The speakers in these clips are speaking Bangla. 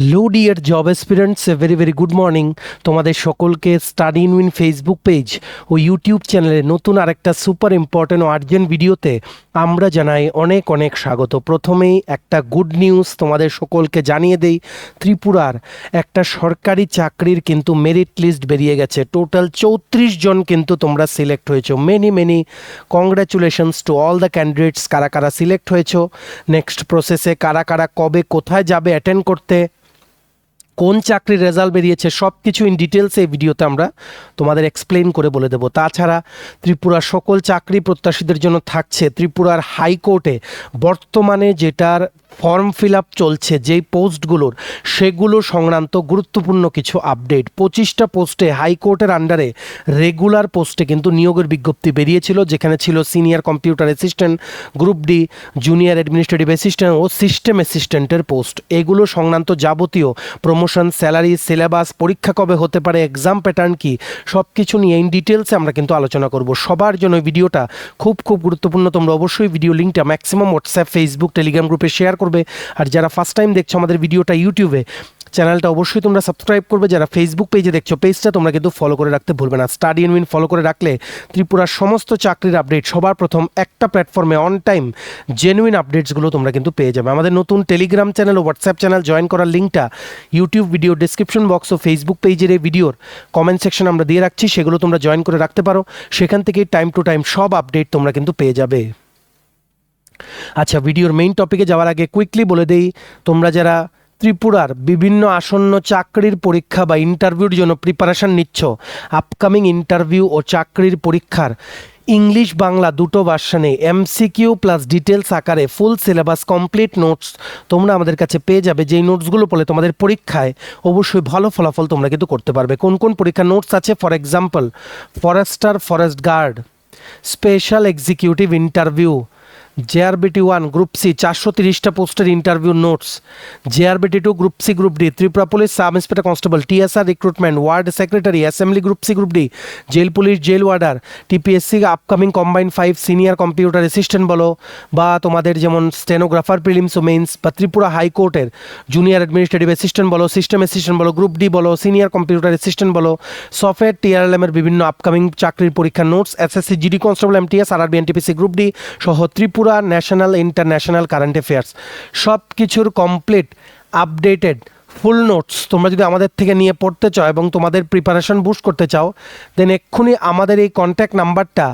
Low dear job aspirants, a very very good morning. তোমাদের সকলকে study in win Facebook page ও ইউটিউব চ্যানেলে নতুন আরেকটা সুপার ইম্পর্টেন্ট ও আর্জেন্ট ভিডিওতে আমরা জানাই অনেক অনেক স্বাগত। প্রথমেই একটা গুড নিউজ তোমাদের সকলকে জানিয়ে দেই, ত্রিপুরার একটা সরকারি চাকরির কিন্তু মেরিট লিস্ট বেরিয়ে গেছে। টোটাল 34 জন কিন্তু তোমরা সিলেক্ট হয়েছো। Many many congratulations to all the candidates. কারা কারা সিলেক্ট হয়েছো, নেক্সট প্রসেসে কারা কারা কবে কোথায় যাবে অ্যাটেন্ড করতে, কোন চাকরির রেজাল্ট বেরিয়েছে, সব কিছু ইন ডিটেলস এই ভিডিওতে আমরা তোমাদের এক্সপ্লেন করে বলে দেবো। তাছাড়া ত্রিপুরার সকল চাকরি প্রত্যাশীদের জন্য থাকছে ত্রিপুরার হাইকোর্টে বর্তমানে যেটার ফর্ম ফিল আপ চলছে, যেই পোস্টগুলোর, সেগুলো সংক্রান্ত গুরুত্বপূর্ণ কিছু আপডেট। 25টা পোস্টে হাইকোর্টের আন্ডারে রেগুলার পোস্টে কিন্তু নিয়োগের বিজ্ঞপ্তি বেরিয়েছিল, যেখানে ছিল senior computer assistant, group D, junior administrative assistant ও সিস্টেম অ্যাসিস্ট্যান্টের পোস্ট। এগুলো সংক্রান্ত যাবতীয় প্রমোশন, স্যালারি, সিলেবাস, পরীক্ষা কবে হতে পারে, এক্সাম প্যাটার্ন কী, সব কিছু নিয়ে ইন ডিটেলসে আমরা কিন্তু আলোচনা করব। সবার জন্য ভিডিওটা খুব খুব গুরুত্বপূর্ণ। তোমরা অবশ্যই ভিডিও লিঙ্কটা ম্যাক্সিমাম হোয়াটসঅ্যাপ, ফেসবুক, টেলিগ্রাম গ্রুপে শেয়ার করবে। আর যারা ফার্স্ট টাইম দেখছো আমাদের ভিডিওটা ইউটিউবে, চ্যানেলটা অবশ্যই তোমরা সাবস্ক্রাইব করবে। যারা ফেসবুক পেজে দেখছো, পেজটা তোমরা কিন্তু ফলো করে রাখতে ভুলবে না। স্টাডি ইন উইন ফলো করে রাখলে ত্রিপুরার সমস্ত চাকরির আপডেট সবার প্রথম একটা প্ল্যাটফর্মে অন টাইম জেনুইন আপডেটসগুলো তোমরা কিন্তু পেয়ে যাবে। আমাদের নতুন টেলিগ্রাম চ্যানেল ও হোয়াটসঅ্যাপ চ্যানেল জয়েন করার লিঙ্কটা ইউটিউব ভিডিও ডিসক্রিপশন বক্স ও ফেসবুক পেজের এই ভিডিওর কমেন্ট সেকশন আমরা দিয়ে রাখছি, সেগুলো তোমরা জয়েন করে রাখতে পারো। সেখান থেকেই টাইম টু টাইম সব আপডেট তোমরা কিন্তু পেয়ে যাবে। আচ্ছা, ভিডিওর মেইন টপিকে যাওয়ার আগে কুইকলি বলে দেই, তোমরা যারা ত্রিপুরার বিভিন্ন আসন্ন চাকরির পরীক্ষা বা ইন্টারভিউর জন্য প্রিপারেশান নিচ্ছ, আপকামিং ইন্টারভিউ ও চাকরির পরীক্ষার ইংলিশ বাংলা দুটো ভার্সনে এমসিকিউ প্লাস ডিটেলস আকারে ফুল সিলেবাস কমপ্লিট নোটস তোমরা আমাদের কাছে পেয়ে যাবে। যেই নোটসগুলো পড়লে তোমাদের পরীক্ষায় অবশ্যই ভালো ফলাফল তোমরা কিন্তু করতে পারবে। কোন কোন পরীক্ষার নোটস আছে, for example forester, forest guard, special executive interview, JRBT 1 group C 430টা পোস্টের interview notes, JRBT 2 group C group D, Tripura police sub inspector constable, TSR recruitment, ward secretary, assembly group C group D, jail police, jail warder, TPSC upcoming combine 5 senior computer assistant বলো, বা তোমাদের যেমন স্টেনোগ্রাফার প্রিলিমস ও মেইনস, বা ত্রিপুরা হাইকোর্টের জুনিয়র অ্যাডমিনিস্ট্রেটিভ অ্যাসিস্ট্যান্ট বলো, সিস্টেম অ্যাসিস্ট্যান্ট বলো, গ্রুপ ডি বলো, সিনিয়র কম্পিউটার অ্যাসিস্ট্যান্ট বলো, সফটওয়্যার টিআরএলএম এর বিভিন্ন আপকামিং চাকরির পরীক্ষার notes, SSC GD constable, MTS, RRB, NTPC group D সহ Tripura national international current affairs সব কিছুর কমপ্লিট আপডেটেড ফুল নোটস তোমরা যদি আমাদের থেকে নিয়ে পড়তে চাও এবং তোমাদের প্রিপারেশন বুস্ট করতে চাও, দেন এক্ষুনি আমাদের এই কন্ট্যাক্ট নাম্বারটা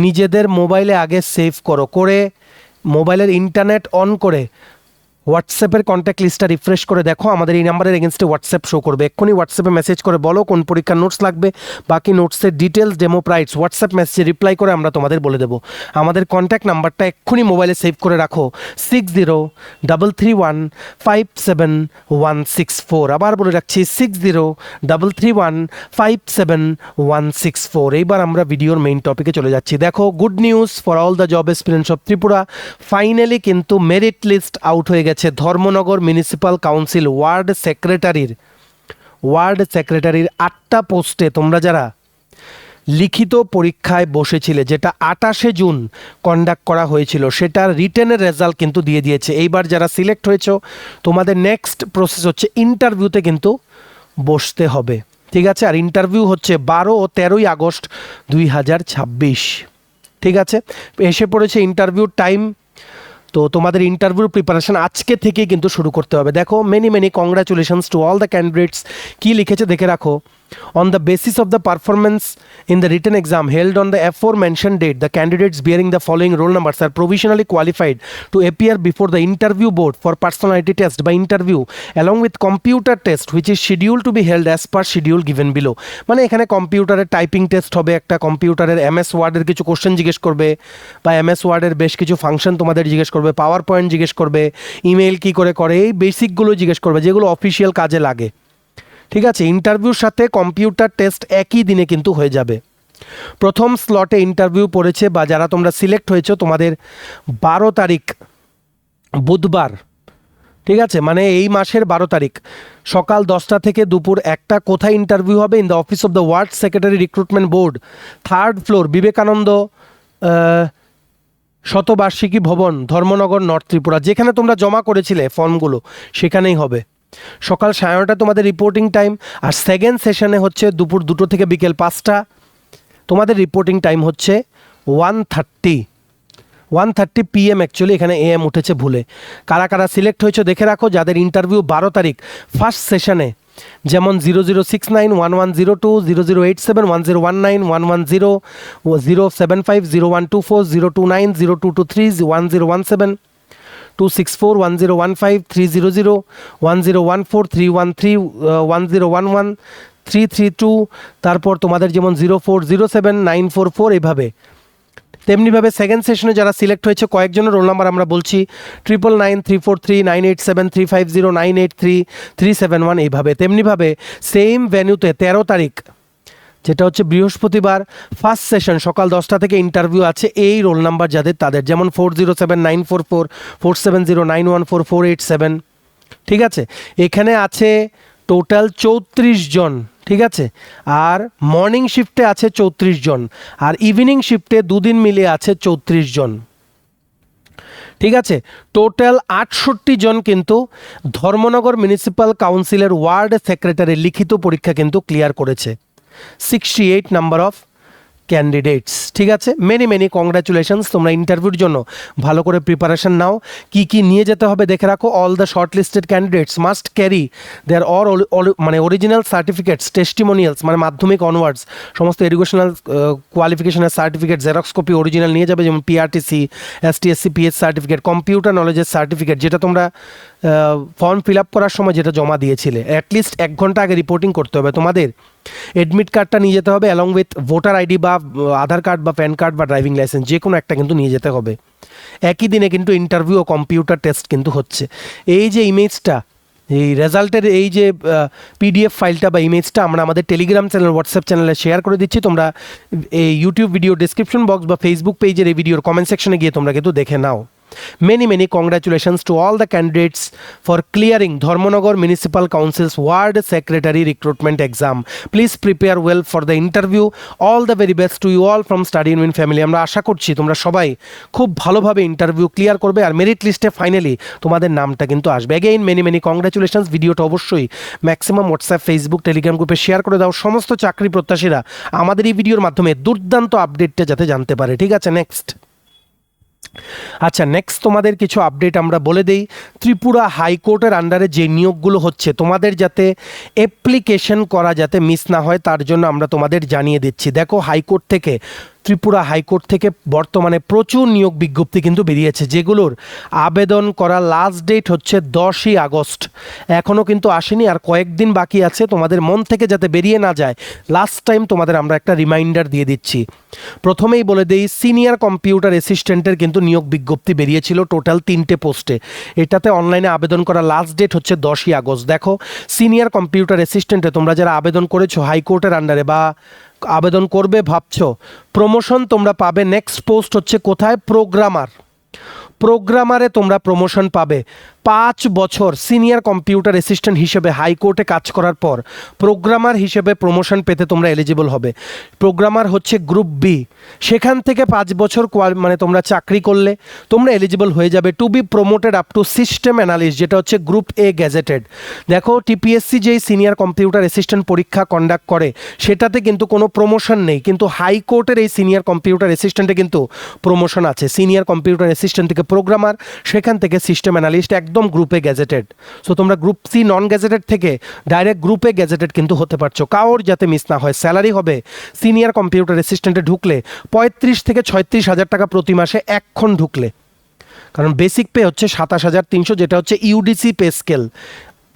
নিজেদের মোবাইলে আগে সেভ করো, করে মোবাইলের ইন্টারনেট অন করে হোয়াটসঅ্যাপের কন্ট্যাক্ট লিস্টটা রিফ্রেশ করে দেখো, আমাদের এই নাম্বারের এগেনস্টে হোয়াটসঅ্যাপ শো করবে। এক্ষুনি হোয়াটসঅ্যাপে মেসেজ করে বলো কোন পরীক্ষার নোটস লাগবে, বাকি নোটসের ডিটেলস, ডেমো প্রাইস হোয়াটসঅ্যাপ মেসেজে রিপ্লাই করে আমরা তোমাদের বলে দেবো। আমাদের কন্ট্যাক্ট নাম্বারটা এক্ষুনি মোবাইলে সেভ করে রাখো, 6033157164। আবার বলে রাখছি 6033157164। এইবার আমরা ভিডিওর মেইন টপিকে চলে যাচ্ছি। দেখো, good news for all the job experience of Tripura. Finally কিন্তু মেরিট লিস্ট আউট হয়ে গেছে। ধর্মনগর মিউনিসিপ্যাল কাউন্সিল ওয়ার্ড সেক্রেটারির 8টা পোস্টে তোমরা যারা লিখিত পরীক্ষায় বসেছিলে, যেটা 28শে জুন কন্ডাক্ট করা হয়েছিল, সেটার রিটেনের রেজাল্ট কিন্তু দিয়ে দিয়েছে। এইবার যারা সিলেক্ট হয়েছো, তোমাদের নেক্সট প্রসেস হচ্ছে ইন্টারভিউতে কিন্তু বসতে হবে, ঠিক আছে? আর ইন্টারভিউ হচ্ছে 12 ও 13ই আগস্ট 2026, ঠিক আছে? এসে পড়েছে ইন্টারভিউর টাইম। তো তোমাদের ইন্টারভিউর প্রিপারেশন আজকে থেকেই কিন্তু শুরু করতে হবে। দেখো, many congratulations to all the candidates. কী লিখেছে দেখে রাখো। On the basis of the performance in the written exam held on the aforementioned date, the candidates bearing the following roll numbers are provisionally qualified to appear before the interview board for personality test by interview along with computer test which is scheduled to be held as per schedule given below। মানে এখানে কম্পিউটারের টাইপিং টেস্ট হবে, একটা কম্পিউটারের এমএস ওয়ার্ডের কিছু কোশ্চেন জিজ্ঞেস করবে, বা এমএস ওয়ার্ডের বেশ কিছু ফাংশন তোমাদের জিজ্ঞেস করবে, পাওয়ার পয়েন্ট জিজ্ঞেস করবে, ইমেল কী করে এই বেসিকগুলো জিজ্ঞেস করবে, যেগুলো অফিসিয়াল কাজে লাগে, ঠিক আছে? ইন্টারভিউর সাথে কম্পিউটার টেস্ট একই দিনে কিন্তু হয়ে যাবে। প্রথম স্লটে ইন্টারভিউ পড়েছে, বা যারা তোমরা সিলেক্ট হয়েছো, তোমাদের 12 তারিখ বুধবার, ঠিক আছে? মানে এই মাসের 12 তারিখ সকাল 10টা থেকে দুপুর 1টা। কোথায় ইন্টারভিউ হবে? In the office of the ward secretary recruitment board, 3rd floor, Vivekananda Shatabarshiki Bhavan, Dharmanagar, north Tripura. যেখানে তোমরা জমা করেছিলে ফর্মগুলো, সেখানেই হবে। সকাল 9:30 তোমাদের রিপোর্টিং টাইম, আর সেকেন্ড সেশনে হচ্ছে দুপুর 2টো থেকে বিকেল 5টা। তোমাদের রিপোর্টিং টাইম হচ্ছে 1:30 PM, অ্যাকচুয়ালি এখানে AM উঠেছে ভুলে। কারা কারা সিলেক্ট হয়েছে দেখে রাখো, যাদের ইন্টারভিউ 12 তারিখ ফার্স্ট সেশনে, যেমন 0069 1102, 0087 1019, 110, 075 0124, 029 0223, 1017, 264 1015, 300, 1014, 313, 1011, 332, তারপর তোমাদের যেমন 0407 944 এভাবে। তেমনিভাবে সেকেন্ড সেশনে যারা সিলেক্ট হয়েছে কয়েকজনের রোল নাম্বার আমরা বলছি: 999343 987 350 983 371 এইভাবে। তেমনিভাবে সেম ভেন্যুতে 13 তারিখ, যেটা হচ্ছে বৃহস্পতিবার, ফার্স্ট সেশন সকাল 10টা থেকে ইন্টারভিউ আছে এই রোল নাম্বার যাদের, তাদের যেমন 407944, 470914, 487। ঠিক আছে, এখানে আছে টোটাল 34 জন। ঠিক আছে, আর মর্নিং শিফটে আছে 34 জন, আর ইভিনিং শিফটে দুদিন মিলিয়ে আছে 34 জন। ঠিক আছে, টোটাল 68 জন কিন্তু ধর্মনগর মিউনিসিপ্যাল কাউন্সিলের ওয়ার্ড সেক্রেটারি লিখিত পরীক্ষা কিন্তু ক্লিয়ার করেছে। 68 নাম্বার অফ ক্যান্ডিডেটস। ঠিক আছে, মেনি কংগ্রাচুলেশনস। তোমরা ইন্টারভিউর জন্য ভালো করে প্রিপারেশন নাও। কি কি নিয়ে যেতে হবে দেখে রাখো। All the short listed candidates must carry their মানে অরিজিনাল সার্টিফিকেটস, টেস্টিমোনিয়ালস, মানে মাধ্যমিক অনওয়ার্ডস সমস্ত এডুকেশনাল কোয়ালিফিকেশনের সার্টিফিকেট, জেরক্স কপি অরিজিনাল নিয়ে যাবে, যেমন PRTC, STSC, PH certificate, computer নলেজের সার্টিফিকেট, যেটা তোমরা ফর্ম ফিল আপ করার সময় যেটা জমা দিয়েছিলে, অ্যাটলিস্ট 1 ঘন্টা আগে রিপোর্টিং করতে হবে তোমাদের। এডমিট কার্ডটা নিয়ে যেতে হবে, অ্যালং উইথ ভোটার ID বা আধার কার্ড বা প্যান কার্ড বা ড্রাইভিং লাইসেন্স, যে কোনো একটা কিন্তু নিয়ে যেতে হবে। একই দিনে কিন্তু ইন্টারভিউ ও কম্পিউটার টেস্ট কিন্তু হচ্ছে। এই যে ইমেজটা, এই রেজাল্টের এই যে PDF ফাইলটা বা ইমেজটা আমরা আমাদের টেলিগ্রাম চ্যানেল, হোয়াটসঅ্যাপ চ্যানেলে শেয়ার করে দিচ্ছি। তোমরা এই ইউটিউব ভিডিও ডিসক্রিপশন বক্স বা ফেসবুক পেজের এই ভিডিওর কমেন্ট সেকশনে গিয়ে তোমরা কিন্তু দেখে নাও। Many congratulations to all the candidates for clearing Dharmanagar Municipal Council's Ward Secretary Recruitment Exam. Please prepare well for the interview. All the very best to you all from Study in Win family. আমরা আশা করছি তোমরা সবাই খুব ভালোভাবে ইন্টারভিউ ক্লিয়ার করবে, আর মেরিট লিস্টে ফাইনালি তোমাদের নামটা কিন্তু আসবে। Again many congratulations. ভিডিওটা অবশ্যই ম্যাক্সিমাম হোয়াটসঅ্যাপ, ফেসবুক, টেলিগ্রাম গ্রুপে শেয়ার করে দাও। সমস্ত চাকরি প্রত্যাশীরা আমাদের এই ভিডিওর মাধ্যমে দুর্দান্ত আপডেটটা যাতে জানতে পারে। ঠিক আছে, আচ্ছা, নেক্সট তোমাদের কিছু আপডেট আমরা বলে দেই। ত্রিপুরা হাইকোর্টের আন্ডারে যে নিয়োগগুলো হচ্ছে, তোমাদের যাতে অ্যাপ্লিকেশন করা যাতে মিস না হয় তার জন্য আমরা তোমাদের জানিয়ে দিচ্ছি। দেখো, ত্রিপুরা হাইকোর্ট থেকে বর্তমানে প্রচুর নিয়োগ বিজ্ঞপ্তি কিন্তু বেরিয়েছে, যেগুলোর আবেদন করা লাস্ট ডেট হচ্ছে 10ই আগস্ট। এখনও কিন্তু আসেনি, আর কয়েকদিন বাকি আছে। তোমাদের মন থেকে যাতে বেরিয়ে না যায়, লাস্ট টাইম তোমাদের আমরা একটা রিমাইন্ডার দিয়ে দিচ্ছি। প্রথমেই বলে দেই, সিনিয়র কম্পিউটার অ্যাসিস্ট্যান্টের কিন্তু নিয়োগ বিজ্ঞপ্তি বেরিয়েছিল টোটাল 3টে পোস্টে। এটাতে অনলাইনে আবেদন করা লাস্ট ডেট হচ্ছে 10ই আগস্ট। দেখো, সিনিয়র কম্পিউটার অ্যাসিস্ট্যান্টে তোমরা যারা আবেদন করেছো হাইকোর্টের আন্ডারে বা আবেদন করবে ভাবছো, প্রমোশন তোমরা পাবে। নেক্সট পোস্ট হচ্ছে কোথায়? প্রোগ্রামারে তোমরা প্রমোশন পাবে। 5 বছর সিনিয়র কম্পিউটার অ্যাসিস্ট্যান্ট হিসেবে হাইকোর্টে কাজ করার পর প্রোগ্রামার হিসেবে প্রমোশন পেতে তোমরা এলিজিবল হবে। প্রোগ্রামার হচ্ছে গ্রুপ B, সেখান থেকে 5 বছর মানে তোমরা চাকরি করলে তোমরা এলিজিবল হয়ে যাবে to be promoted up to system analyst, যেটা হচ্ছে গ্রুপ A গ্যাজেটেড। দেখো, TPSC যেই সিনিয়র কম্পিউটার অ্যাসিস্ট্যান্ট পরীক্ষা কন্ডাক্ট করে সেটাতে কিন্তু কোনো প্রমোশন নেই, কিন্তু হাইকোর্টের এই সিনিয়র কম্পিউটার অ্যাসিস্ট্যান্টে কিন্তু প্রমোশন আছে। সিনিয়র কম্পিউটার অ্যাসিস্ট্যান্ট থেকে প্রোগ্রামার, সেখান থেকে সিস্টেম অ্যানালিস্ট, একদম গ্রুপ A গ্যাজেটেড। সো তোমরা গ্রুপ C নন গ্যাজেটেড থেকে ডাইরেক্ট গ্রুপ A গ্যাজেটেড কিন্তু হতে পারছো। কারোর যাতে মিস না হয়। স্যালারি হবে সিনিয়র কম্পিউটার অ্যাসিস্ট্যান্টে ঢুকলে 35 থেকে 36 হাজার টাকা প্রতি মাসে এখন ঢুকলে, কারণ বেসিক পে হচ্ছে 27,300, যেটা হচ্ছে UDC পে স্কেল,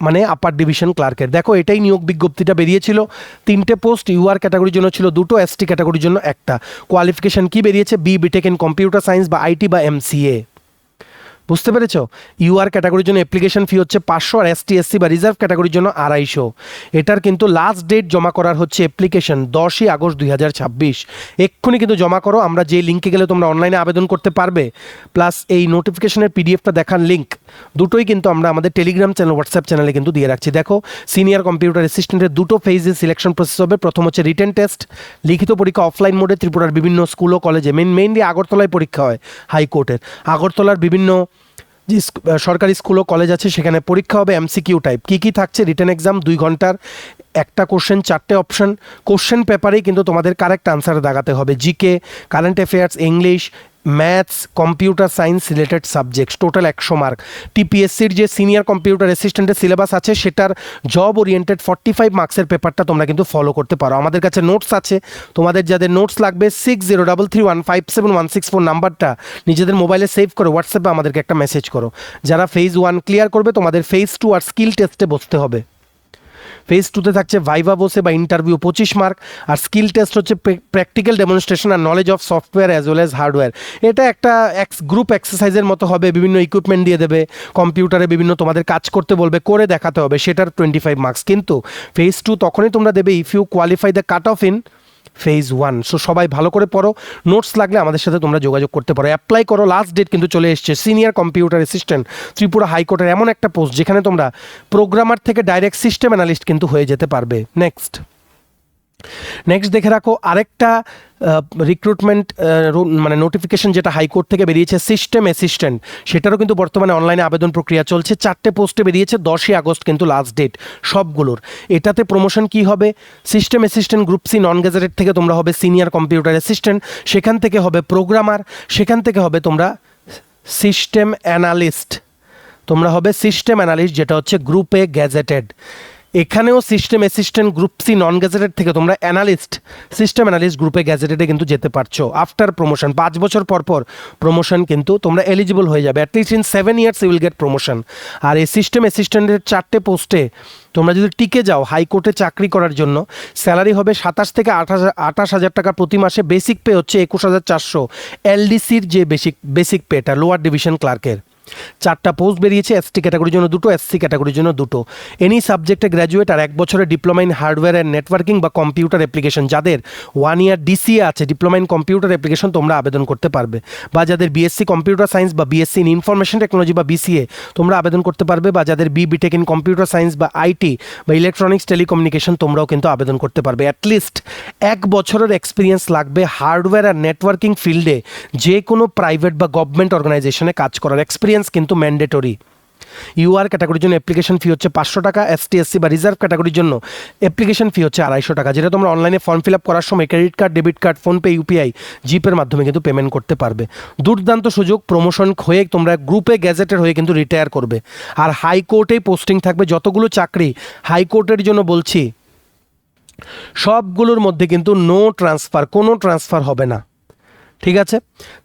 মানে আপার ডিভিশন ক্লার্কের। দেখো, এটাই নিয়োগ বিজ্ঞপ্তিটা বেরিয়েছিল। 3টে পোস্ট, UR ক্যাটাগরির জন্য ছিল 2টো, ST ক্যাটাগরির জন্য 1টা। কোয়ালিফিকেশন কি বেরিয়েছে? BTech ইন কম্পিউটার সায়েন্স বা IT বা MCA। বুঝতে পেরেছ? UR ক্যাটাগরির জন্য অ্যাপ্লিকেশন ফি হচ্ছে 500, আর ST SC বা রিজার্ভ ক্যাটাগরির জন্য 250। এটার কিন্তু লাস্ট ডেট জমা করার হচ্ছে অ্যাপ্লিকেশন 10ই আগস্ট 2026। এক্ষুনি কিন্তু জমা করো। আমরা যে লিঙ্কে গেলে তোমরা অনলাইনে আবেদন করতে পারবে, প্লাস এই নোটিফিকেশনের PDFটা দেখার লিঙ্ক, দুটোই কিন্তু আমরা আমাদের টেলিগ্রাম চ্যানেল, হোয়াটসঅ্যাপ চ্যানেলে কিন্তু দিয়ে রাখছি। দেখো, সিনিয়র কম্পিউটার অ্যাসিস্ট্যান্টের 2টো ফেজে সিলেকশন প্রসেস হবে। প্রথম হচ্ছে রিটেন টেস্ট, লিখিত পরীক্ষা অফলাইন মোডে ত্রিপুরার বিভিন্ন স্কুল ও কলেজে, মেইনলি আগরতলায় পরীক্ষা হয় হাইকোর্টের। আগরতলার বিভিন্ন যে সরকারি স্কুল ও কলেজ আছে সেখানে পরীক্ষা হবে এমসিকিউ টাইপ। কী কী থাকছে? রিটেন এক্সাম 2 ঘন্টার, একটা কোশ্চেন 4টে অপশন, কোশ্চেন পেপারেই কিন্তু তোমাদের কারেক্ট আনসার দাগাতে হবে। GK, current affairs, English, maths, computer science related subjects, total 100 mark. টিপিএসসির যে সিনিয়র কম্পিউটার অ্যাসিস্ট্যান্টের সিলেবাস আছে সেটার জব ওরিয়েন্টেড 45 মার্কসের পেপারটা তোমরা কিন্তু ফলো করতে পারো। আমাদের কাছে নোটস আছে, তোমাদের যাদের নোটস লাগবে 6033157164 নাম্বারটা নিজেদের মোবাইলে সেভ করে হোয়াটসঅ্যাপে আমাদেরকে একটা মেসেজ করো। যারা ফেজ 1 ক্লিয়ার করবে তোমাদের ফেজ 2 আর স্কিল টেস্টে বসতে হবে। ফেজ 2তে থাকছে ভাইভা বসে বা ইন্টারভিউ 25 মার্ক, আর স্কিল টেস্ট হচ্ছে প্র্যাকটিক্যাল ডেমনস্ট্রেশন আর knowledge of software as well as hardware. এটা একটা গ্রুপ এক্সারসাইজের মতো হবে, বিভিন্ন ইকুইপমেন্ট দিয়ে দেবে, কম্পিউটারে বিভিন্ন তোমাদের কাজ করতে বলবে, করে দেখাতে হবে, সেটার 25 মার্কস। কিন্তু ফেজ 2 তখনই তোমরা দেবে if you qualify the cut off in phase 1। So সবাই ভালো করে পড়ো, নোটস লাগলে আমাদের সাথে তোমরা যোগাযোগ করতে পারো, অ্যাপ্লাই করো। লাস্ট ডেট কিন্তু চলে এসছে। সিনিয়র কম্পিউটার অ্যাসিস্ট্যান্ট ত্রিপুরা হাইকোর্টের এমন একটা পোস্ট যেখানে তোমরা প্রোগ্রামার থেকে ডাইরেক্ট সিস্টেম অ্যানালিস্ট কিন্তু হয়ে যেতে পারবে। নেক্সট দেখে রাখো আরেকটা রিক্রুটমেন্ট মানে নোটিফিকেশন যেটা হাইকোর্ট থেকে বেরিয়েছে, সিস্টেম অ্যাসিস্ট্যান্ট, সেটারও কিন্তু বর্তমানে অনলাইনে আবেদন প্রক্রিয়া চলছে। 4টে পোস্টে বেরিয়েছে, 10ই আগস্ট কিন্তু লাস্ট ডেট সবগুলোর। এটাতে প্রমোশন কি হবে? System assistant group C non gazetted থেকে তোমরা হবে সিনিয়র কম্পিউটার অ্যাসিস্ট্যান্ট, সেখান থেকে হবে প্রোগ্রামার, সেখান থেকে হবে তোমরা সিস্টেম অ্যানালিস্ট, যেটা হচ্ছে গ্রুপ এ গ্যাজেটেড। এখানেও system assistant group C non gazetted থেকে তোমরা সিস্টেম অ্যানালিস্ট গ্রুপে গ্যাজেটেডে কিন্তু যেতে পারছো। আফটার প্রমোশন 5 বছর পর প্রমোশন কিন্তু তোমরা এলিজিবল হয়ে যাবে। At least in 7 years you will get promotion. আর এই সিস্টেম অ্যাসিস্ট্যান্টের 4টে পোস্টে তোমরা যদি টিকে যাও হাইকোর্টে চাকরি করার জন্য, স্যালারি হবে 27 থেকে 28 হাজার টাকা প্রতি মাসে। বেসিক পে হচ্ছে 21,400। এলডিসির যে বেসিক পেটা লোয়ার ডিভিশন ক্লার্কের। 4টা পোস্ট বেরিয়েছে, এসটি ক্যাটাগরির জন্য 2টো, এসসি ক্যাটাগরির জন্য 2টো। এনি সাবজেক্টে গ্র্যাজুয়েট আর 1 বছরের diploma in hardware and networking বা কম্পিউটার অ্যাপ্লিকেশন। যাদের 1 ইয়ার ডিসিএ আছে, ডিপ্লোমা ইন কম্পিউটার অ্যাপ্লিকেশন, তোমরা আবেদন করতে পারবে। বা যাদের বিএসসি কম্পিউটার সায়েন্স বা বিএসসি ইন ইনফরমেশন টেকনোলজি বা বিসিএ তোমরা আবেদন করতে পারবে। বা যাদের বিটেক ইন কম্পিউটার সায়েন্স বা আইটি বা ইলেকট্রনিক্স টেলিকমিউনিকেশন তোমরাও কিন্তু আবেদন করতে পারবে। অ্যাটলিস্ট 1 বছরের এক্সপিরিয়েন্স লাগবে হার্ডওয়্যার আর নেটওয়ার্কিং ফিল্ডে, যে কোনো প্রাইভেট বা গভর্নমেন্ট অর্গানাইজেশনে কাজ করার এক্সপিরিয়েন্স কিন্তু ম্যান্ডেটরি। ইউআর ক্যাটাগরির জন্য অ্যাপ্লিকেশন ফি হচ্ছে 500 টাকা, এসটি এসসি বা রিজার্ভ ক্যাটাগরির জন্য অ্যাপ্লিকেশন ফি হচ্ছে 250 টাকা, যেটা তোমরা অনলাইনে ফর্ম ফিল আপ করার সময় credit card, debit card, PhonePe, UPI, জিপের মাধ্যমে কিন্তু পেমেন্ট করতে পারবে। দুর্দান্ত সুযোগ, প্রমোশন হয়ে তোমরা গ্রুপে গ্যাজেটের হয়ে কিন্তু রিটায়ার করবে। আর হাইকোর্টেই পোস্টিং থাকবে। যতগুলো চাকরি হাইকোর্টের জন্য বলছি সবগুলোর মধ্যে কিন্তু নো ট্রান্সফার, কোনো ট্রান্সফার হবে না। ঠিক আছে,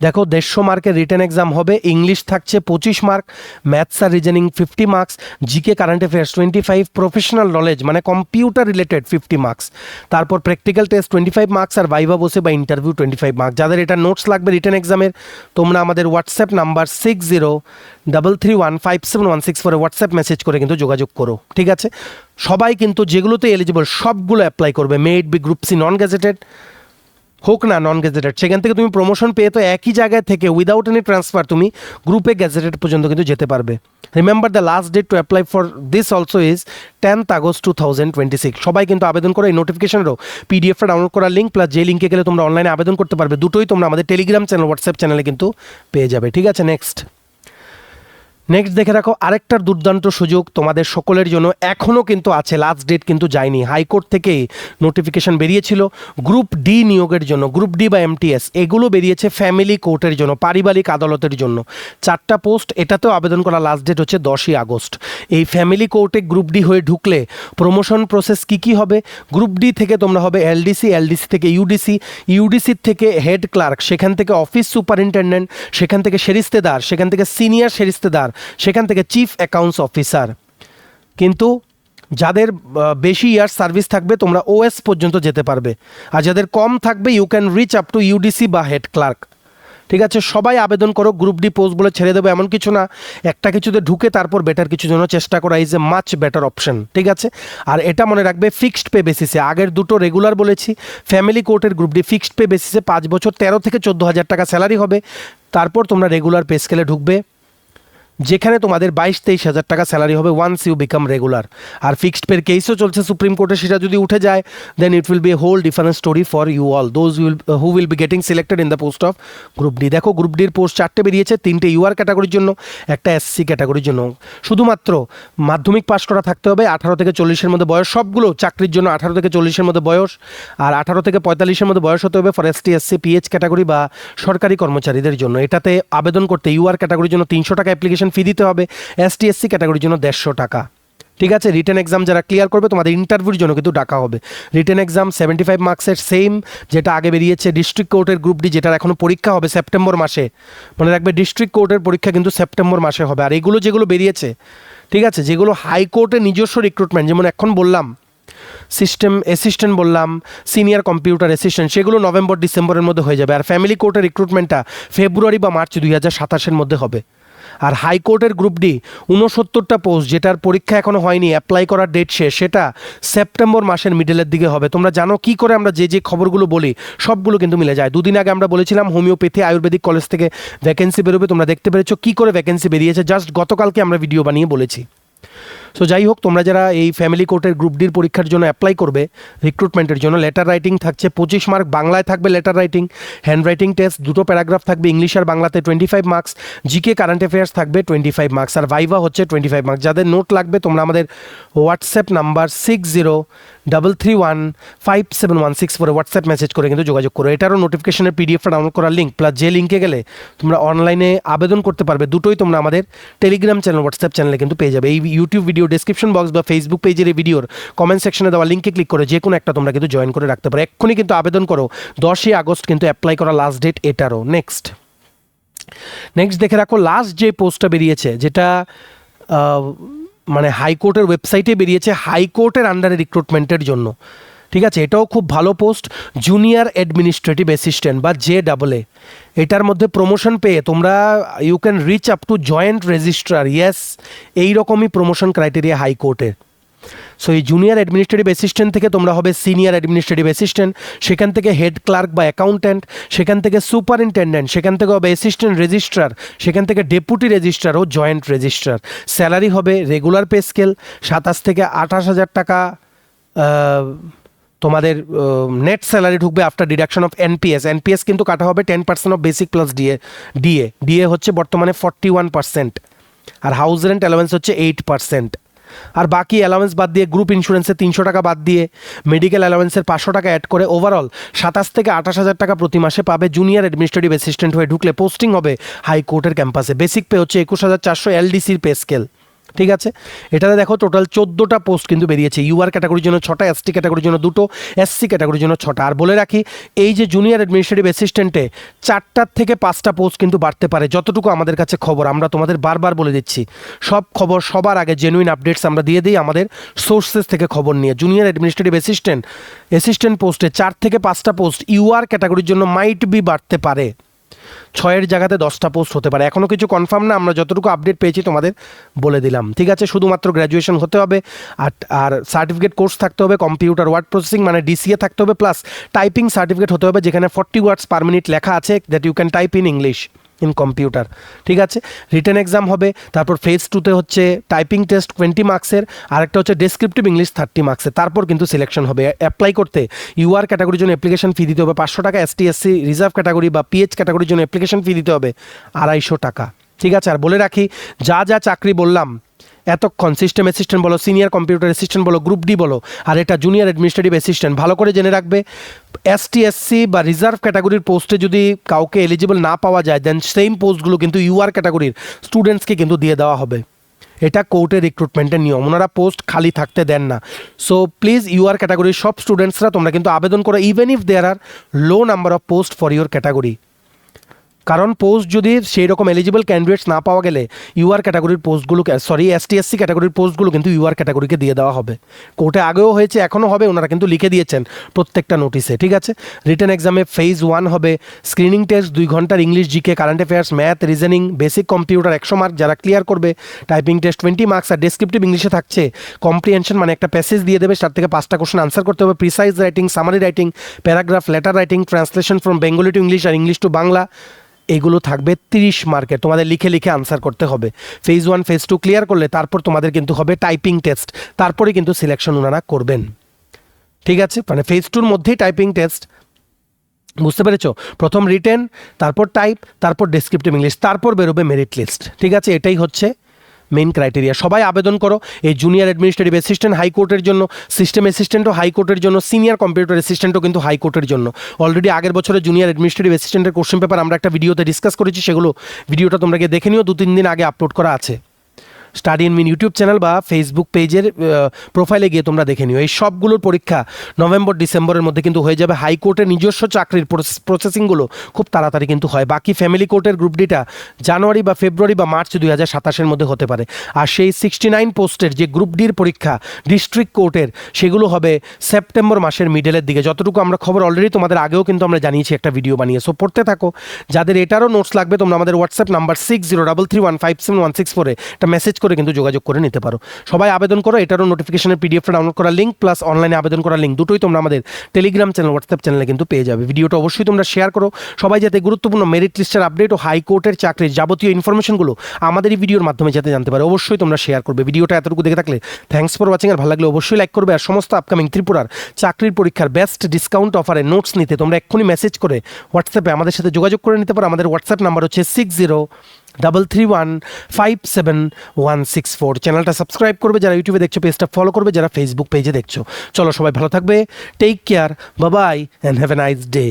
দেখো 150 মার্কের রিটেন এক্সাম হবে। ইংলিশ থাকছে 25 মার্ক, ম্যাথস আর reasoning 50 marks, GK current affairs 25, professional knowledge মানে কম্পিউটার রিলেটেড 50 মার্কস, তারপর প্র্যাকটিক্যাল টেস্ট 25 মার্কস আর ভাইভা বসে বা ইন্টারভিউ 25 মার্কস। যাদের এটা নোটস লাগবে রিটেন এক্সামের, তোমরা আমাদের হোয়াটসঅ্যাপ নাম্বার 6033157164 হোয়াটসঅ্যাপ মেসেজ করে কিন্তু যোগাযোগ করো। ঠিক আছে, সবাই কিন্তু যেগুলোতে এলিজিবল সবগুলো অ্যাপ্লাই করবে। May it be group C non gazetted হোক না নন গেজেটেড, সেখান থেকে তুমি প্রমোশন পেয়ে তো একই জায়গায় থেকে উইদাউট এনি ট্রান্সফার তুমি গ্রুপে গেজেটেড পর্যন্ত কিন্তু যেতে পারবে। Remember the last date to apply for this also is 10th August 2026। সবাই কিন্তু আবেদন করে। এই নোটিফিকেশনেরও পিডিএফটা ডাউনলোড করার লিঙ্ক প্লাস যে লিঙ্কে গেলে তোমরা অনলাইনে আবেদন করতে পারবে, দুটোই তোমরা আমাদের টেলিগ্রাম চ্যানেল, হোয়াটসঅ্যাপ চ্যানেলে কিন্তু পেয়ে যাবে। ঠিক আছে, নেক্সট দেখে রাখো আরেকটা দুর্দান্ত সুযোগ তোমাদের সকলের জন্য এখনও কিন্তু আছে, লাস্ট ডেট কিন্তু যায়নি। হাইকোর্ট থেকে নোটিফিকেশন বেরিয়েছিল গ্রুপ ডি নিয়োগের জন্য, গ্রুপ ডি বা এমটিএস, এগুলো বেরিয়েছে ফ্যামিলি কোর্টের জন্য, পারিবারিক আদালতের জন্য। 4টা পোস্ট, এটাতেও আবেদন করা লাস্ট ডেট হচ্ছে 10ই আগস্ট। এই ফ্যামিলি কোর্টে গ্রুপ ডি হয়ে ঢুকলে প্রমোশন প্রসেস কি হবে? গ্রুপ ডি থেকে তোমরা হবে এলডিসি, এলডিসি থেকে ইউডিসি, ইউডিসির থেকে হেড ক্লার্ক, সেখান থেকে অফিস সুপারিনটেন্ডেন্ট, সেখান থেকে সেরিস্তেদার, সেখান থেকে সিনিয়র সেরিস্তেদার, সেখান থেকে চিফ অ্যাকাউন্টস অফিসার। কিন্তু যাদের বেশি ইয়ার সার্ভিস থাকবে তোমরা ওএস পর্যন্ত যেতে পারবে, আর যাদের কম থাকবে you can reach up to UDC বা হেড ক্লার্ক। ঠিক আছে, সবাই আবেদন করো। গ্রুপ ডি পোস্ট বলে ছেড়ে দেবো এমন কিছু না, একটা কিছুতে ঢুকে তারপর বেটার কিছু জন্য চেষ্টা করা is a much better option. ঠিক আছে, আর এটা মনে রাখবে ফিক্সড পে বেসিসে। আগের দুটো রেগুলার বলেছি, ফ্যামিলি কোর্টের গ্রুপ ডি ফিক্সড পে বেসিসে 5 বছর 13 থেকে 14 হাজার টাকা স্যালারি হবে। তারপর তোমরা রেগুলার পে স্কেলে ঢুকবে। যেখানে তোমাদের 22-23 হাজার টাকা স্যালারি হবে ওয়ান্স ইউ বিকাম রেগুলার। আর ফিক্সড পের কেসও চলছে সুপ্রিম কোর্টে, সেটা যদি উঠে যায় then it will be a whole different story for you all those who will be getting selected in the post of group D. দেখো গ্রুপ ডির পোস্ট 4টে বেরিয়েছে, 3টে ইউআর ক্যাটাগরির জন্য, একটা এসসি ক্যাটাগরির জন্য। শুধুমাত্র মাধ্যমিক পাস করা থাকতে হবে, 18 থেকে 40-এর মধ্যে বয়স, সবগুলো চাকরির জন্য 18 থেকে 40-এর মধ্যে বয়স, আর 18 থেকে 45-এর মধ্যে বয়স হতে হবে for ST SC pH category বা সরকারি কর্মচারীদের জন্য। এটাতে আবেদন করতে ইউআর ক্যাটাগরির জন্য 300 টাকা অ্যাপ্লিকেশন ফি দিতে হবে, এসটি এসসি ক্যাটাগরির জন্য 150 টাকা। ঠিক আছে, রিটেন এক্সাম যারা ক্লিয়ার করবে তোমাদের ইন্টারভিউর জন্য কিন্তু ডাকা হবে। রিটেন এক্সাম 75 মার্কসের, সেম যেটা আগে বেরিয়েছে ডিস্ট্রিক্ট কোর্টের গ্রুপ ডি, যেটার এখনও পরীক্ষা হবে সেপ্টেম্বর মাসে। মনে রাখবে ডিস্ট্রিক্ট কোর্টের পরীক্ষা কিন্তু সেপ্টেম্বর মাসে হবে। আর এগুলো যেগুলো বেরিয়েছে, ঠিক আছে, যেগুলো হাইকোর্টের নিজস্ব রিক্রুটমেন্ট, যেমন এখন বললাম সিস্টেম অ্যাসিস্ট্যান্ট বললাম, সিনিয়র কম্পিউটার অ্যাসিস্ট্যান্ট, সেগুলো নভেম্বর ডিসেম্বরের মধ্যে হয়ে যাবে। আর ফ্যামিলি কোর্টের রিক্রুটমেন্টটা ফেব্রুয়ারি বা মার্চ 2027-এর মধ্যে হবে। আর হাইকোর্টের গ্রুপ ডি 69টা পোস্ট, যেটার পরীক্ষা এখনও হয়নি, অ্যাপ্লাই করার ডেট শেষ, সেটা সেপ্টেম্বর মাসের মিডলের দিকে হবে। তোমরা জানো কি করে আমরা যে যে খবরগুলো বলি সবগুলো কিন্তু মিলে যায়। দুদিন আগে আমরা বলেছিলাম হোমিওপ্যাথি আয়ুর্বেদিক কলেজ থেকে ভ্যাকেন্সি বেরোবে, তোমরা দেখতে পেরেছো কী করে ভ্যাকেন্সি বেরিয়েছে, জাস্ট গতকালকে আমরা ভিডিও বানিয়ে বলেছি। সো যাই হোক, তোমরা যারা এই ফ্যামিলি কোর্টের গ্রুপ ডির পরীক্ষার জন্য অ্যাপ্লাই করবে রিক্রুটমেন্টের জন্য, লেটার রাইটিং থাকছে 25 মার্ক, বাংলায় থাকবে letter writing, hand writing test 2টো প্যারাগ্রাফ থাকবে ইংলিশ আর বাংলাতে 25 মার্কস, জিকে কারেন্ট অ্যাফেয়ার্স থাকবে 25 মার্কস, আর ভাইভা হচ্ছে 25 মার্কস। যাদের নোট লাগবে তোমরা আমাদের হোয়াটসঅ্যাপ নাম্বার 6033157164 হোয়াটসঅ্যাপ মেসেজ করে কিন্তু যোগাযোগ করো। এটারও নোটিফিকেশনের পিডিএফটা ডাউনলোড করার লিঙ্ক প্লাস যে লিঙ্কে গেলে তোমরা অনলাইনে আবেদন করতে পারবে, দুটোই তোমরা আমাদের টেলিগ্রাম চ্যানেল হোয়াটসঅ্যাপ চ্যানেলে কিন্তু পেয়ে যাবে। এই ইউটিউব ভিডিও ডেসক্রিপশন বক্স বা ফেসবুক পেজের এই ভিডিওর কমেন্ট সেকশনে দেওয়া লিঙ্কে ক্লিক করে যে কোনো একটা তোমরা কিন্তু জয়েন করে রাখতে পারো। এক্ষুনি কিন্তু আবেদন করো, 10ই আগস্ট কিন্তু অ্যাপ্লাই করা লাস্ট ডেট এটারও। নেক্সট দেখে রাখো, লাস্ট যে পোস্টটা বেরিয়েছে, যেটা মানে হাইকোর্টের ওয়েবসাইটে বেরিয়েছে হাইকোর্টের আন্ডারে রিক্রুটমেন্টের জন্য। ঠিক আছে, এটাও খুব ভালো পোস্ট, জুনিয়র অ্যাডমিনিস্ট্রেটিভ অ্যাসিস্ট্যান্ট বা JAA। এটার মধ্যে প্রমোশন পেয়ে তোমরা you can reach up to joint registrar. Yes, এইরকমই প্রমোশন ক্রাইটেরিয়া হাইকোর্টের। সো এই জুনিয়র অ্যাডমিনিস্ট্রেটিভ অ্যাসিস্ট্যান্ট থেকে তোমরা হবে সিনিয়র অ্যাডমিনিস্ট্রেটিভ অ্যাসিস্ট্যান্ট, সেখান থেকে হেড ক্লার্ক বা অ্যাকাউন্ট্যান্ট, সেখান থেকে সুপারিনটেন্ডেন্ট, সেখান থেকে হবে অ্যাসিস্ট্যান্ট রেজিস্ট্রার, সেখান থেকে ডেপুটি রেজিস্ট্রার ও জয়েন্ট রেজিস্ট্রার। স্যালারি হবে রেগুলার পে স্কেল 27 থেকে 28,000 টাকা। তোমাদের নেট স্যালারি ঢুকবে আফটার ডিডাকশন অফ এনপিএস কিন্তু কাটা হবে 10% অফ বেসিক প্লাস ডিএ হচ্ছে বর্তমানে 41%, আর হাউস রেন্ট অ্যালাওয়েন্স হচ্ছে 8%। আর বাকি অ্যালাওয়েন্স বাদ দিয়ে গ্রুপ ইন্স্যুরেন্সে 300 টাকা বাদ দিয়ে মেডিকেল অ্যালাওয়েন্সের 500 টাকা অ্যাড করে ওভারঅল 27 থেকে 28,000 টাকা প্রতি মাসে পাবে। জুনিয়র অ্যাডমিনিস্ট্রেটিভ অ্যাসিস্ট্যান্ট হয়ে ঢুকলে পোস্টিং হবে হাইকোর্টের ক্যাম্পাসে। বেসিক পে হচ্ছে 21,400 এলডিসির পে স্কেল। ঠিক আছে, এটাতে দেখো টোটাল 14টা পোস্ট কিন্তু বেরিয়েছে। ইউআর ক্যাটাগরির জন্য 6টা, এসটি ক্যাটাগরির জন্য 2টো, এসসি ক্যাটাগরির জন্য 6টা। আর বলে রাখি, এই যে জুনিয়র অ্যাডমিনিস্ট্রেটিভ অ্যাসিস্ট্যান্টে 4টার থেকে 5টা পোস্ট কিন্তু বাড়তে পারে, যতটুকু আমাদের কাছে খবর। আমরা তোমাদের বারবার বলে দিচ্ছি, সব খবর সবার আগে জেনুইন আপডেটস আমরা দিয়ে দিই আমাদের সোর্সেস থেকে খবর নিয়ে। জুনিয়র অ্যাডমিনিস্ট্রেটিভ অ্যাসিস্ট্যান্ট পোস্টে 4 থেকে 5টা পোস্ট ইউআর ক্যাটাগরির জন্য মাইট বি বাড়তে পারে, 6-এর জায়গাতে 10টা পোস্ট হতে পারে। এখনও কিছু কনফার্ম না, আমরা যতটুকু আপডেট পেয়েছি তোমাদের বলে দিলাম। ঠিক আছে, শুধুমাত্র গ্র্যাজুয়েশন হতে হবে আর সার্টিফিকেট কোর্স থাকতে হবে, কম্পিউটার ওয়ার্ড প্রসেসিং মানে ডিসিএ থাকতে হবে, প্লাস টাইপিং সার্টিফিকেট হতে হবে যেখানে 40 ওয়ার্ডস পার মিনিট লেখা আছে, that you can type in English in computer. ঠিক আছে, রিটেন এক্সাম হবে, তারপর ফেজ 2তে হচ্ছে টাইপিং টেস্ট 20 মার্কসের, আরেকটা হচ্ছে ডেসক্রিপটিভ ইংলিশ 30 মার্কসের, তারপর কিন্তু সিলেকশন হবে। অ্যাপ্লাই করতে ইউআর ক্যাটাগরির জন্য অ্যাপ্লিকেশন ফি দিতে হবে 500 টাকা, এসটি এসসি রিজার্ভ ক্যাটাগরি বা পিএইচ ক্যাটাগরির জন্য অ্যাপ্লিকেশন ফি দিতে হবে 250 টাকা। ঠিক আছে, আর বলে রাখি, যা যা চাকরি বললাম এতক্ষণ, সিস্টেম অ্যাসিস্ট্যান্ট বলো, সিনিয়র কম্পিউটার অ্যাসিস্ট্যান্ট বলো, গ্রুপ ডি বলো, আর এটা জুনিয়র অ্যাডমিনিস্ট্রেটিভ অ্যাসিস্ট্যান্ট, ভালো করে জেনে রাখবে। এসটি এসসি বা রিজার্ভ ক্যাটাগরির পোস্টে যদি কাউকে এলিজিবল না পাওয়া যায়, দেন সেম পোস্টগুলো কিন্তু ইউআর ক্যাটাগরির স্টুডেন্টসকে কিন্তু দিয়ে দেওয়া হবে। এটা কোর্টের রিক্রুটমেন্টের নিয়ম, ওনারা পোস্ট খালি থাকতে দেন না। সো প্লিজ ইউআর ক্যাটাগরির সব স্টুডেন্টসরা তোমরা কিন্তু আবেদন করো, even if there are low number of post for your category. কারণ পোস্ট যদি সেই রকম এলিজিবল ক্যান্ডিডেটস না পাওয়া গেলে ইউআর ক্যাটাগরির পোস্টগুলোকে, এসটি এসসি ক্যাটাগরির পোস্টগুলো কিন্তু ইউআর ক্যাটাগরিকে দিয়ে দেওয়া হবে। কোর্টে আগেও হয়েছে, এখনও হবে, ওনারা কিন্তু লিখে দিয়েছেন প্রত্যেকটা নোটিসে। ঠিক আছে, রিটেন এক্সামে ফেজ 1 হবে, স্ক্রিনিং টেস্ট 2 ঘন্টার, English, GK, current affairs, math, reasoning, basic computer 100 mark যারা ক্লিয়ার করবে, টাইপিং টেস্ট 20 মার্কস, আর ডেসক্রিপটিভ ইংলিশে থাকছে কম্প্রিহেনশন মানে একটা প্যাসেজ দিয়ে দেবে, তার থেকে 5টা কোশ্চেন আনসার করতে হবে, precis writing, summary writing, paragraph, letter writing, translation from Bengali to English আর ইংলিশ টু বাংলা, এগুলো থাকবে 30 মার্কের, তোমাদের লিখে লিখে আনসার করতে হবে। ফেজ 1 ফেজ 2 ক্লিয়ার করলে তারপর তোমাদের কিন্তু হবে টাইপিং টেস্ট, তারপরে কিন্তু সিলেকশন ওনারা করবেন। ঠিক আছে, মানে ফেজ 2-র মধ্যেই টাইপিং টেস্ট, বুঝতে পেরেছো? প্রথম রিটেন, তারপর টাইপ, তারপর ডেসক্রিপটিভ ইংলিশ, তারপর বেরোবে মেরিট লিস্ট। ঠিক আছে, এটাই হচ্ছে মেইন ক্রাইটেরিয়া। সবাই আবেদন করো এই জুনিয়র অ্যাডমিনিস্ট্রেটিভ অ্যাসিস্ট্যান্ট হাইকোর্টের জন্য, সিস্টেম অ্যাসিস্ট্যান্টও হাইকোর্টের জন্য, সিনিয়র কম্পিউটার অ্যাসিস্ট্যান্টও কিন্তু হাইকোর্টের জন্য। অলরেডি আগের বছরে জুনিয়র অ্যাডমিনিস্ট্রেটিভ অ্যাসিস্ট্যান্টের কোশ্চেন পেপার আমরা একটা ভিডিওতে ডিসকাস করেছি, সেগুলো ভিডিওটা তোমরা গিয়ে দেখে নিও, 2-3 দিন আগে আপলোড করা আছে। Study in mean YouTube channel বা ফেসবুক পেজের প্রোফাইলে গিয়ে তোমরা দেখে নিও। এই সবগুলোর পরীক্ষা নভেম্বর ডিসেম্বরের মধ্যে কিন্তু হয়ে যাবে। হাইকোর্টের নিজস্ব চাকরির প্রসেসিংগুলো খুব তাড়াতাড়ি কিন্তু হয়। বাকি ফ্যামিলি কোর্টের গ্রুপ ডিটা জানুয়ারি বা ফেব্রুয়ারি বা মার্চ 2027-এর মধ্যে হতে পারে। আর সেই 69 পোস্টের যে গ্রুপ ডির পরীক্ষা ডিস্ট্রিক্ট কোর্টের, সেগুলো হবে সেপ্টেম্বর মাসের মিডলের দিকে, যতটুকু আমরা খবর অলরেডি তোমাদের আগেও কিন্তু আমরা জানিয়েছি একটা ভিডিও বানিয়ে। সো পড়তে থাকো। যাদের এটারও নোটস লাগবে তোমরা আমাদের হোয়াটসঅ্যাপ নাম্বার 6033157164 একটা মেসেজ করে কিন্তু যোগাযোগ করে নিতে পারো। সবাই আবেদন করো। এটারও নোটিফিকেশনের পিডিএফটা ডাউনলোড করা লিঙ্ক প্লাস অনলাইনে আবেদন করার লিঙ্ক দুটোই তোমরা আমাদের টেলিগ্রাম চ্যানেল হোয়াটসঅ্যাপ চ্যানেলে কিন্তু পেয়ে যাবে। ভিডিওটা অবশ্যই তোমরা শেয়ার করো, সবাই যাতে গুরুত্বপূর্ণ মেরিট লিস্টের আপডেট ও হাইকোর্টের চাকরির যাবতীয় ইনফরমেশনগুলো আমাদের এই ভিডিওর মাধ্যমে যাতে জানতে পারে, অবশ্যই তোমরা শেয়ার করবে। ভিডিওটা এতটুকু দেখে থাকলে থ্যাঙ্কস ফর ওয়াচিং। আর ভালো লাগলে অবশ্যই লাইক করবে। আর সমস্ত আপকামিং ত্রিপুরার চাকরির পরীক্ষার বেস্ট ডিসকাউন্ট অফারে নোটস নিতে তোমরা এক্ষুনি মেসেজ করে হোয়াটসঅ্যাপে আমাদের সাথে যোগাযোগ করে নিতে পারো। আমাদের হোয়াটসঅ্যাপ নাম্বার হচ্ছে 6033157164। চ্যানেলটা সাবস্ক্রাইব করবে যারা ইউটিউবে দেখছো, পেজটা ফলো করবে যারা ফেসবুক পেজে দেখছো। চলো সবাই ভালো থাকবে, take care, bye bye and have a nice day.